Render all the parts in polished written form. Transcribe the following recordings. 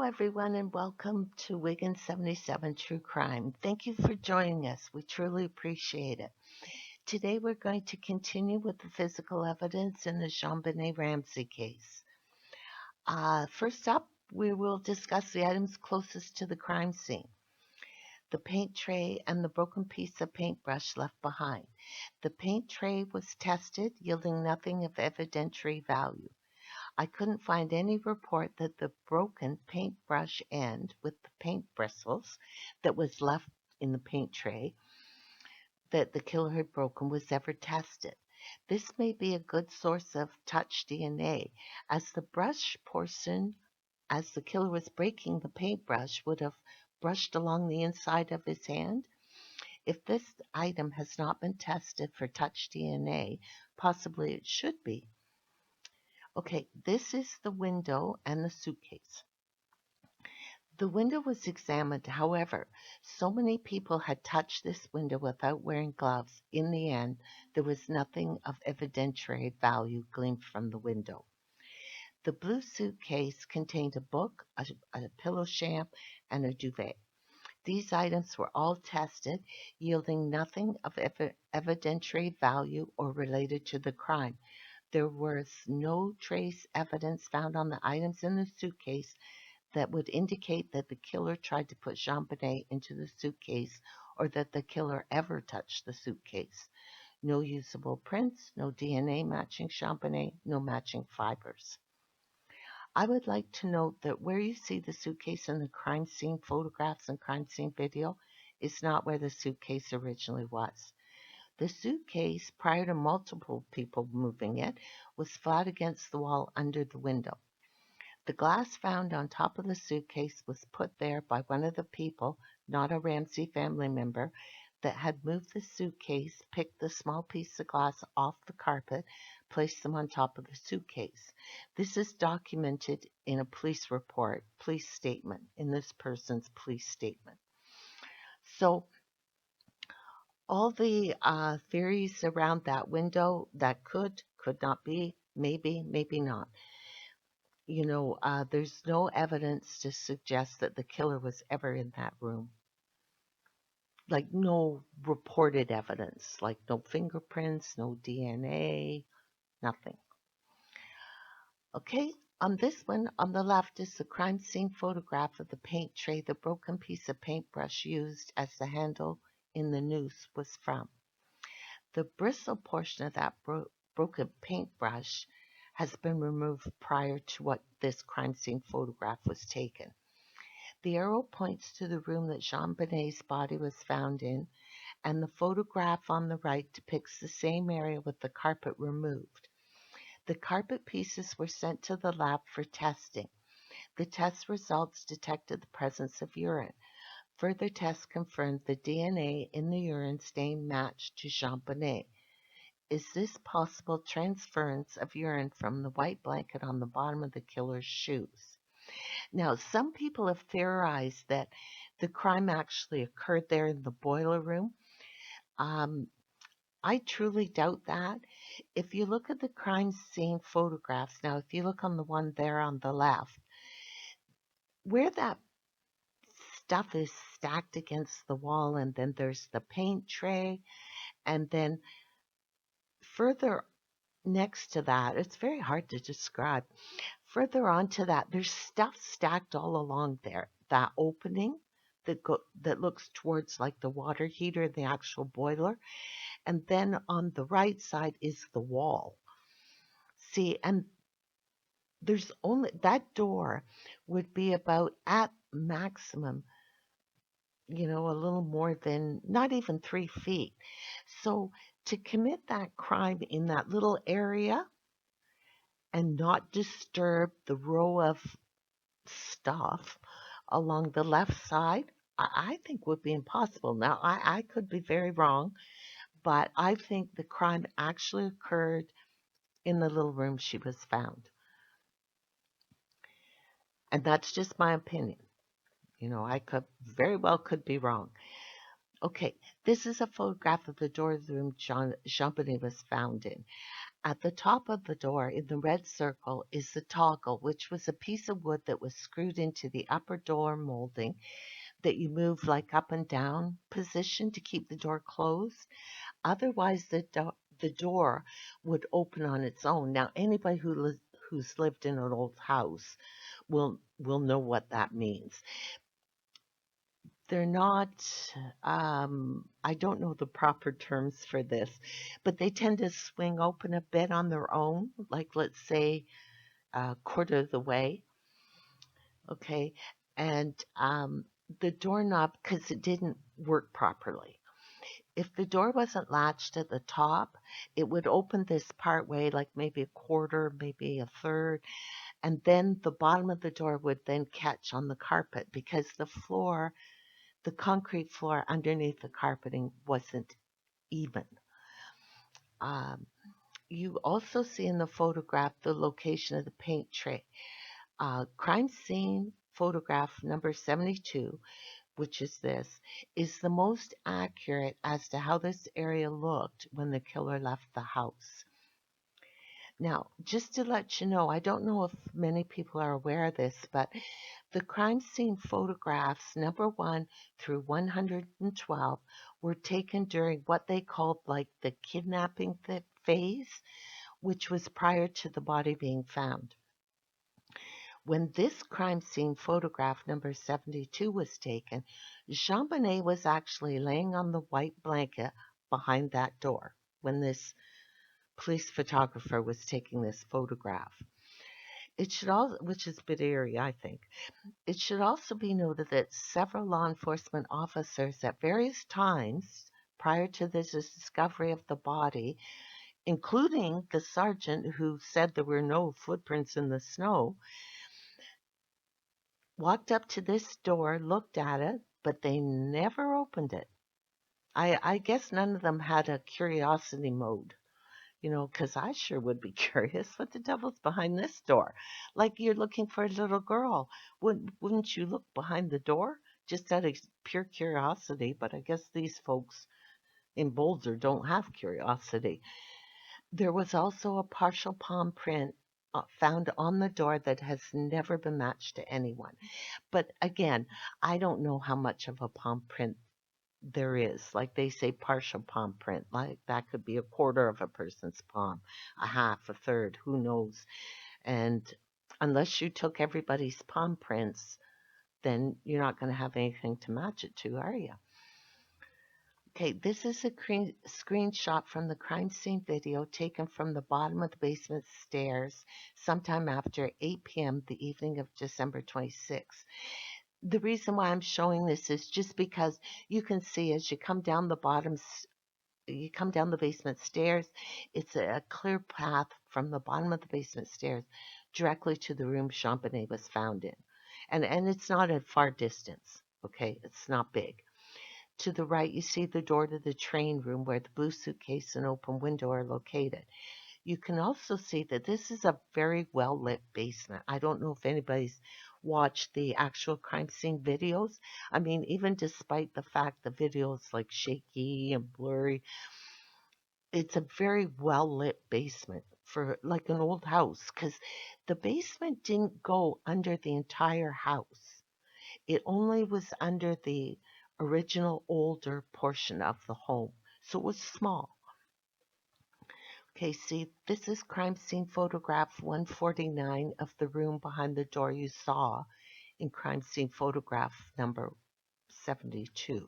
everyone, and welcome to Wigan 77 True Crime. Thank you for joining us. We truly appreciate it. Today, we're going to continue with the physical evidence in the JonBenet Ramsey case. First up, we will discuss the items closest to the crime scene: the paint tray and the broken piece of paintbrush left behind. The paint tray was tested, yielding nothing of evidentiary value. I couldn't find any report that the broken paintbrush end with the paint bristles that was left in the paint tray that the killer had broken was ever tested. This may be a good source of touch DNA, as the brush portion, as the killer was breaking the paintbrush, would have brushed along the inside of his hand. If this item has not been tested for touch DNA, possibly it should be. Okay, this is the window and the suitcase. The window was examined. However, so many people had touched this window without wearing gloves. In the end, there was nothing of evidentiary value gleaned from the window. The blue suitcase contained a book, a pillow sham, and a duvet. These items were all tested, yielding nothing of evidentiary value or related to the crime. There was no trace evidence found on the items in the suitcase that would indicate that the killer tried to put JonBenet into the suitcase or that the killer ever touched the suitcase. No usable prints, no DNA matching JonBenet, no matching fibers. I would like to note that where you see the suitcase in the crime scene photographs and crime scene video is not where the suitcase originally was. The suitcase, prior to multiple people moving it, was flat against the wall under the window. The glass found on top of the suitcase was put there by one of the people, not a Ramsey family member, that had moved the suitcase, picked the small piece of glass off the carpet, placed them on top of the suitcase. This is documented in a police report, police statement, in this person's police statement. So all the theories around that window, that could not be, maybe not. There's no evidence to suggest that the killer was ever in that room. Like, no reported evidence, like no fingerprints, no DNA, nothing. Okay, on this one, on the left is the crime scene photograph of the paint tray the broken piece of paintbrush used as the handle in the noose was from. The bristle portion of that broken paintbrush has been removed prior to what this crime scene photograph was taken. The arrow points to the room that JonBenet's body was found in, and the photograph on the right depicts the same area with the carpet removed. The carpet pieces were sent to the lab for testing. The test results detected the presence of urine. Further tests confirmed the DNA in the urine stain matched to JonBenet. Is this possible transference of urine from the white blanket on the bottom of the killer's shoes? Now, some people have theorized that the crime actually occurred there in the boiler room. I truly doubt that. If you look at the crime scene photographs, now if you look on the one there on the left, where that stuff is stacked against the wall, and then there's the paint tray, and then further next to that, it's very hard to describe. Further on to that, there's stuff stacked all along there. That opening that looks towards like the water heater, the actual boiler, and then on the right side is the wall. See, and there's only that door would be about at maximum, a little more than not even 3 feet. So to commit that crime in that little area and not disturb the row of stuff along the left side, I think would be impossible. Now, I could be very wrong, but I think the crime actually occurred in the little room she was found. And that's just my opinion. I could very well could be wrong. Okay, this is a photograph of the door of the room JonBenet was found in. At the top of the door in the red circle is the toggle, which was a piece of wood that was screwed into the upper door molding that you move like up and down position to keep the door closed. Otherwise, the door would open on its own. Now, anybody who's lived in an old house will know what that means. They're not, I don't know the proper terms for this, but they tend to swing open a bit on their own, like let's say a quarter of the way, okay? And the doorknob, because it didn't work properly. If the door wasn't latched at the top, it would open this part way, like maybe a quarter, maybe a third, and then the bottom of the door would then catch on the carpet because the concrete floor underneath the carpeting wasn't even. Um, you also see in the photograph the location of the paint tray. Crime scene photograph number 72, which is this, is the most accurate as to how this area looked when the killer left the house. Now, just to let you know, I don't know if many people are aware of this, but the crime scene photographs number 1 through 112 were taken during what they called like the kidnapping phase, which was prior to the body being found. When this crime scene photograph number 72 was taken, JonBenet was actually laying on the white blanket behind that door when this police photographer was taking this photograph. It should also, which is a bit eerie, I think. It should also be noted that several law enforcement officers at various times prior to the discovery of the body, including the sergeant who said there were no footprints in the snow, walked up to this door, looked at it, but they never opened it. I guess none of them had a curiosity mode, because I sure would be curious. What the devil's behind this door? Like you're looking for a little girl. Wouldn't you look behind the door? Just out of pure curiosity, but I guess these folks in Boulder don't have curiosity. There was also a partial palm print found on the door that has never been matched to anyone. But again, I don't know how much of a palm print there is. Like they say partial palm print, like that could be a quarter of a person's palm, a half, a third, who knows. And unless you took everybody's palm prints, then you're not going to have anything to match it to, are you? Okay, this is a screenshot from the crime scene video taken from the bottom of the basement stairs sometime after 8 p.m. the evening of December 26th. The reason why I'm showing this is just because you can see as you come down you come down the basement stairs, it's a clear path from the bottom of the basement stairs directly to the room JonBenet was found in. And it's not a far distance, okay? It's not big. To the right, you see the door to the train room where the blue suitcase and open window are located. You can also see that this is a very well lit basement. I don't know if anybody's watched the actual crime scene videos. I mean, even despite the fact the video is like shaky and blurry, it's a very well lit basement for like an old house because the basement didn't go under the entire house. It only was under the original older portion of the home. So it was small. Okay, see, this is crime scene photograph 149 of the room behind the door you saw in crime scene photograph number 72.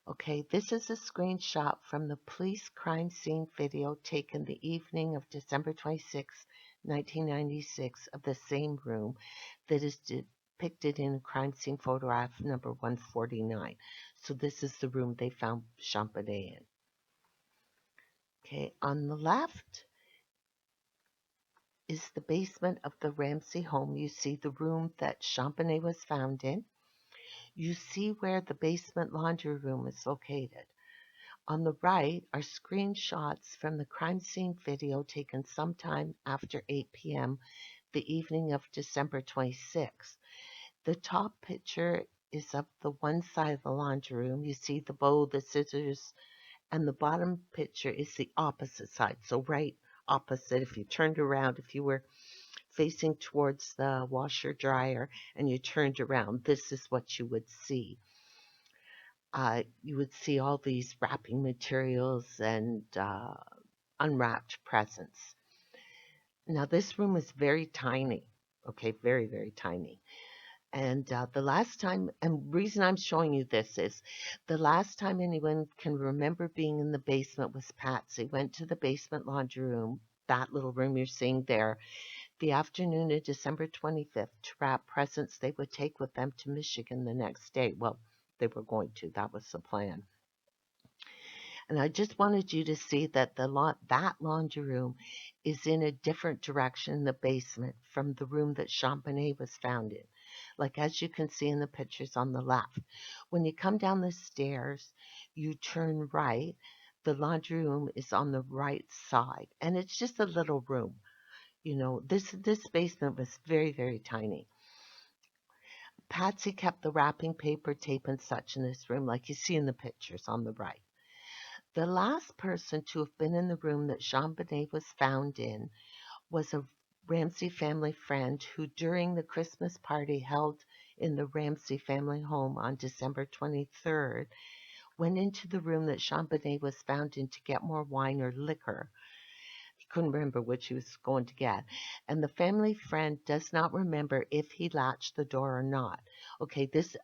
Okay, this is a screenshot from the police crime scene video taken the evening of December 26, 1996 of the same room that is depicted in crime scene photograph number 149. So this is the room they found JonBenet in. Okay, on the left is the basement of the Ramsey home. You see the room that JonBenet was found in. You see where the basement laundry room is located. On the right are screenshots from the crime scene video taken sometime after 8 p.m. the evening of December 26th. The top picture is of the one side of the laundry room. You see the bowl, the scissors, and the bottom picture is the opposite side. So right opposite, if you turned around, if you were facing towards the washer dryer and you turned around, this is what you would see. You would see all these wrapping materials and unwrapped presents. Now, this room is very tiny, okay, very, very tiny. And the last time, and reason I'm showing you this is the last time anyone can remember being in the basement was Patsy. Went to the basement laundry room, that little room you're seeing there, the afternoon of December 25th to wrap presents they would take with them to Michigan the next day. Well, they were going to, that was the plan. And I just wanted you to see that that laundry room is in a different direction in the basement from the room that JonBenet was found in. Like as you can see in the pictures on the left. When you come down the stairs, you turn right. The laundry room is on the right side, and it's just a little room. You know, this basement was very, very tiny. Patsy kept the wrapping paper, tape, and such in this room, like you see in the pictures on the right. The last person to have been in the room that JonBenet was found in was a Ramsey family friend who, during the Christmas party held in the Ramsey family home on December 23rd, went into the room that JonBenet was found in to get more wine or liquor. He couldn't remember which he was going to get. And the family friend does not remember if he latched the door or not. Okay, this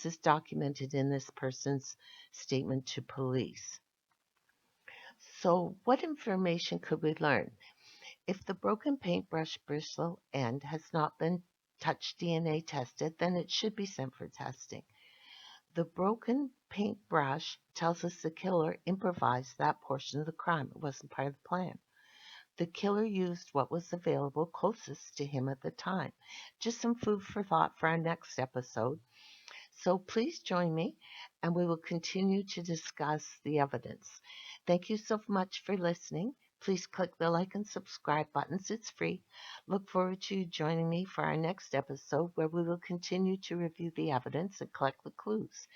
is documented in this person's statement to police. So, what information could we learn? If the broken paintbrush bristle end has not been touch DNA tested, then it should be sent for testing. The broken paintbrush tells us the killer improvised that portion of the crime. It wasn't part of the plan. The killer used what was available closest to him at the time. Just some food for thought for our next episode. So please join me and we will continue to discuss the evidence. Thank you so much for listening. Please click the like and subscribe buttons. It's free. Look forward to you joining me for our next episode where we will continue to review the evidence and collect the clues.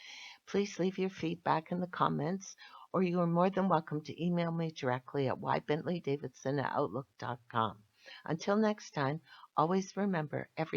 Please leave your feedback in the comments, or you are more than welcome to email me directly at ybentleyddavidson@outlook.com. Until next time, always remember, every